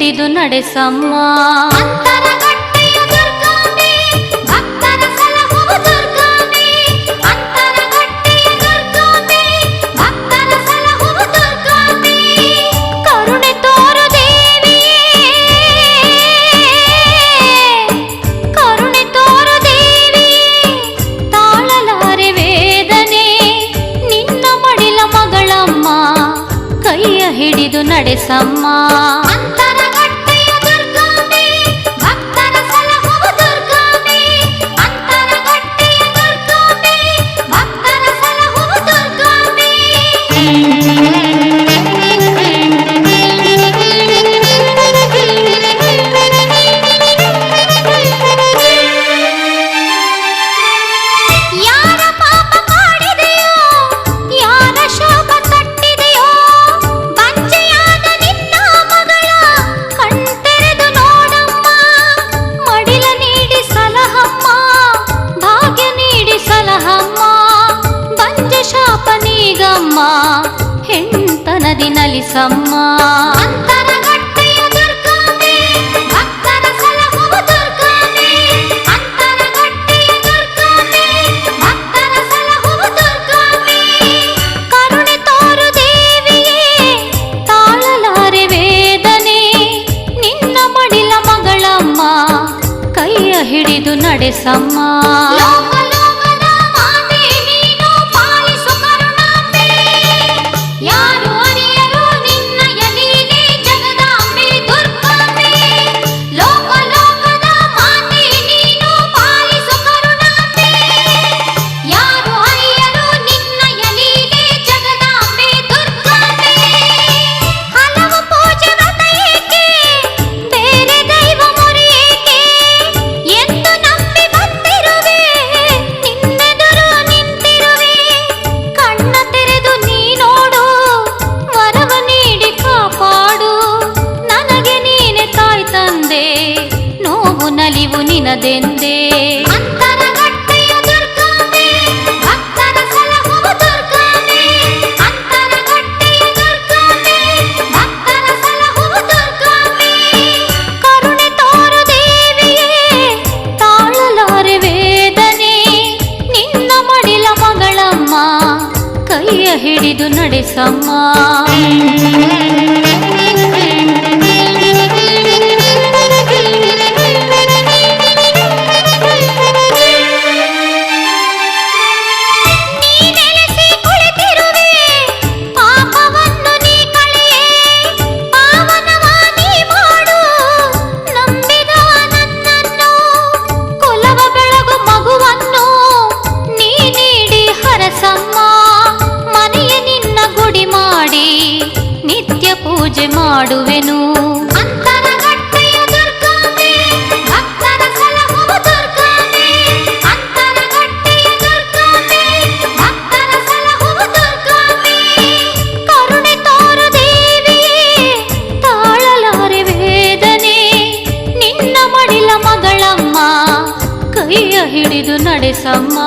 ಹಿಡಿದು ನಡೆಸಮ್ಮ. ಹಿಡಿದು ನಡೆಸಮ್ಮ. ಅಂತರಗಟ್ಟೆಯ ದುರ್ಗಾಂಬೆ ಭಕ್ತರ ಸಲಹುವ ದುರ್ಗಾಂಬೆ, ಅಂತರಗಟ್ಟೆಯ ದುರ್ಗಾಂಬೆ ಭಕ್ತರ ಸಲಹುವ ದುರ್ಗಾಂಬೆ. ಯಾರ ಪಾಪ ಮಾಡಿದೆಯೋ, ಯಾರ ಶಾಪ ತಟ್ಟಿದೆಯೋ, ಹೆಂತನದಿ ನಲಿಸಮ್ಮ. ಅಂತರಗಟ್ಟೆಯ ದುರ್ಗಾಂಬೆ ಭಕ್ತರ ಸಲಹುವ ದುರ್ಗಾಂಬೆ, ಅಂತರಗಟ್ಟೆಯ ದುರ್ಗಾಂಬೆ ಭಕ್ತರ ಸಲಹುವ ದುರ್ಗಾಂಬೆ. ಕರುಣೆ ತೋರು ದೇವಿಯೇ ತಾಳಲಾರೆ ವೇದನೆ, ನಿನ್ನ ಮಡಿಲ ಮಗಳಮ್ಮ ಕೈಯ ಹಿಡಿದು ನಡೆಸಮ್ಮ. ನಲಿವು ನಿನದೆಂದೇ. ಅಂತರಗಟ್ಟೆಯ ದುರ್ಗಾಂಬೆ ಭಕ್ತರ ಸಲಹುವ ದುರ್ಗಾಂಬೆ, ಅಂತರಗಟ್ಟೆಯ ದುರ್ಗಾಂಬೆ ಭಕ್ತರ ಸಲಹುವ ದುರ್ಗಾಂಬೆ. ಕರುಣೆ ತೋರು ದೇವಿಯೇ ತಾಳಲಾರೆ ವೇದನೆ, ನಿನ್ನ ಮಡಿಲ ಮಗಳಮ್ಮ ಕೈಯ ಹಿಡಿದು ನಡೆಸಮ್ಮ. ನಿತ್ಯ ಪೂಜೆ ಮಾಡುವೆನು. ಅಂತರಗಟ್ಟೆಯ ದುರ್ಗಾಂಬೆ ಭಕ್ತರ ಸಲಹುವ ದುರ್ಗಾಂಬೆ, ಅಂತರಗಟ್ಟೆಯ ದುರ್ಗಾಂಬೆ ಭಕ್ತರ ಸಲಹುವ ದುರ್ಗಾಂಬೆ. ಕರುಣೆ ತೋರು ದೇವಿಯೇ ತಾಳಲಾರೆ ವೇದನೆ, ನಿನ್ನ ಮಡಿಲ ಮಗಳಮ್ಮ ಕೈಯ ಹಿಡಿದು ನಡೆಸಮ್ಮ.